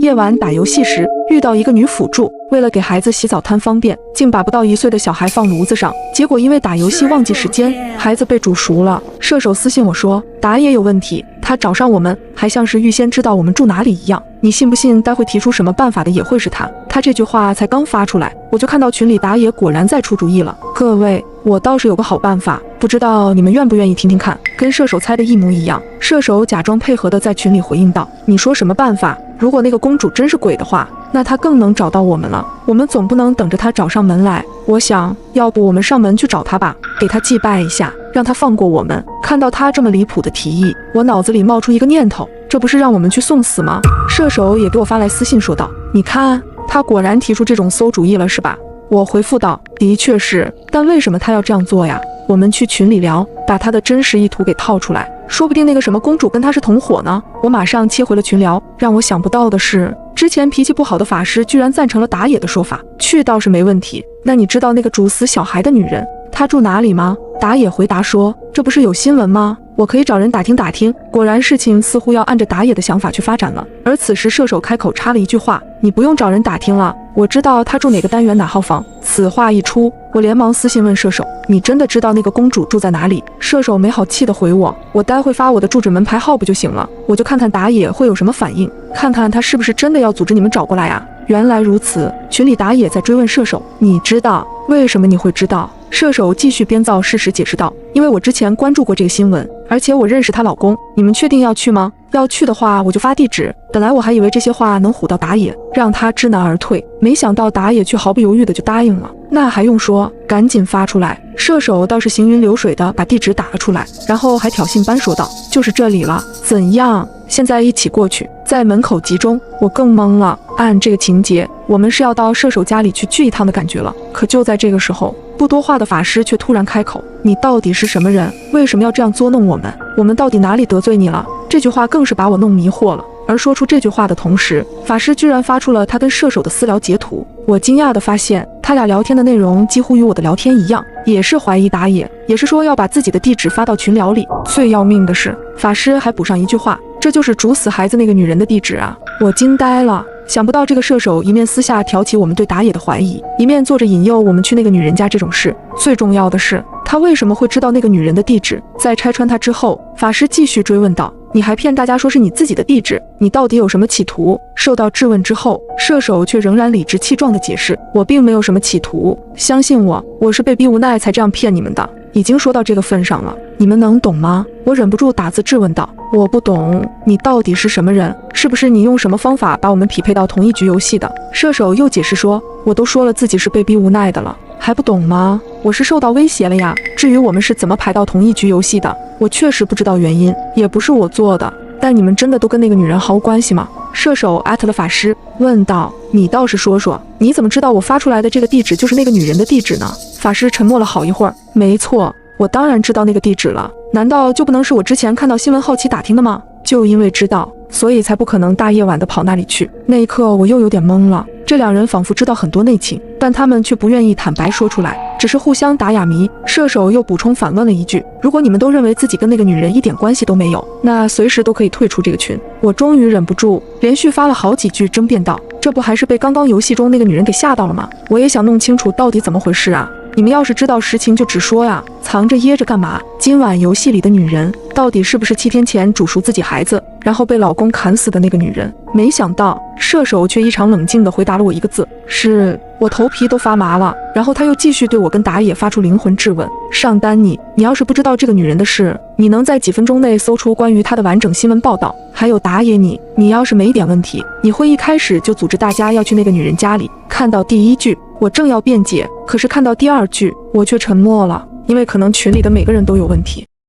夜晚打游戏时遇到一个女辅助，为了给孩子洗澡贪方便，竟把不到1岁的小孩放炉子上，结果因为打游戏忘记时间，孩子被煮熟了。射手私信我说打野有问题，他找上我们，还像是预先知道我们住哪里一样。你信不信待会提出什么办法的也会是他？他这句话才刚发出来，我就看到群里打野果然在出主意了。各位，我倒是有个好办法，不知道你们愿不愿意听听看？跟射手猜的一模一样。射手假装配合的在群里回应道：你说什么办法？如果那个公主真是鬼的话，那她更能找到我们了。我们总不能等着她找上门来。我想，要不我们上门去找她吧，给她祭拜一下，让她放过我们。看到她这么离谱的提议，我脑子里冒出一个念头，这不是让我们去送死吗？射手也给我发来私信说道：你看，他果然提出这种馊主意了是吧？我回复道：的确是，但为什么他要这样做呀？我们去群里聊，把他的真实意图给套出来，说不定那个什么公主跟他是同伙呢。我马上切回了群聊。让我想不到的是，之前脾气不好的法师居然赞成了打野的说法，去倒是没问题。那你知道那个煮死小孩的女人她住哪里吗？打野回答说，这不是有新闻吗？我可以找人打听打听。果然事情似乎要按着打野的想法去发展了。而此时射手开口插了一句话：你不用找人打听了，我知道他住哪个单元哪号房。此话一出，我连忙私信问射手：你真的知道那个公主住在哪里？射手没好气地回我待会发我的住址门牌号不就行了？我就看看打野会有什么反应，看看他是不是真的要组织你们找过来啊。原来如此，群里打野在追问射手：你知道？为什么你会知道？射手继续编造事实解释道：因为我之前关注过这个新闻，而且我认识她老公。你们确定要去吗？要去的话我就发地址。本来我还以为这些话能唬到打野，让他知难而退，没想到打野却毫不犹豫的就答应了。那还用说，赶紧发出来。射手倒是行云流水的把地址打了出来，然后还挑衅般说道：就是这里了，怎样？现在一起过去，在门口集中。我更懵了，按这个情节，我们是要到射手家里去聚一趟的感觉了。可就在这个时候，不多话的法师却突然开口：你到底是什么人？为什么要这样捉弄我们？我们到底哪里得罪你了？这句话更是把我弄迷惑了。而说出这句话的同时，法师居然发出了他跟射手的私聊截图。我惊讶地发现，他俩聊天的内容几乎与我的聊天一样，也是怀疑打野，也是说要把自己的地址发到群聊里。最要命的是，法师还补上一句话：这就是煮死孩子那个女人的地址啊！我惊呆了。想不到这个射手一面私下挑起我们对打野的怀疑，一面做着引诱我们去那个女人家这种事。最重要的是，他为什么会知道那个女人的地址？在拆穿他之后，法师继续追问道：你还骗大家说是你自己的地址，你到底有什么企图？受到质问之后，射手却仍然理直气壮地解释：我并没有什么企图，相信我，我是被逼无奈才这样骗你们的。已经说到这个份上了，你们能懂吗？我忍不住打字质问道：我不懂，你到底是什么人？是不是你用什么方法把我们匹配到同一局游戏的？射手又解释说：我都说了自己是被逼无奈的了，还不懂吗？我是受到威胁了呀。至于我们是怎么排到同一局游戏的，我确实不知道原因，也不是我做的。但你们真的都跟那个女人毫无关系吗？射手艾特了法师，问道：你倒是说说，你怎么知道我发出来的这个地址就是那个女人的地址呢？法师沉默了好一会儿，没错，我当然知道那个地址了，难道就不能是我之前看到新闻好奇打听的吗？就因为知道，所以才不可能大夜晚的跑那里去。那一刻我又有点懵了，这两人仿佛知道很多内情，但他们却不愿意坦白说出来，只是互相打哑谜。射手又补充反问了一句：如果你们都认为自己跟那个女人一点关系都没有，那随时都可以退出这个群。我终于忍不住连续发了好几句争辩道：这不还是被刚刚游戏中那个女人给吓到了吗？我也想弄清楚到底怎么回事啊！你们要是知道实情就直说呀，藏着掖着干嘛？今晚游戏里的女人到底是不是7天前煮熟自己孩子，然后被老公砍死的那个女人？没想到射手却异常冷静地回答了我一个字：是。我头皮都发麻了。然后他又继续对我跟打野发出灵魂质问：上单你要是不知道这个女人的事，你能在几分钟内搜出关于她的完整新闻报道？还有打野你要是没一点问题，你会一开始就组织大家要去那个女人家里？看到第一句我正要辩解，可是看到第二句我却沉默了，因为可能群里的每个人都有问题。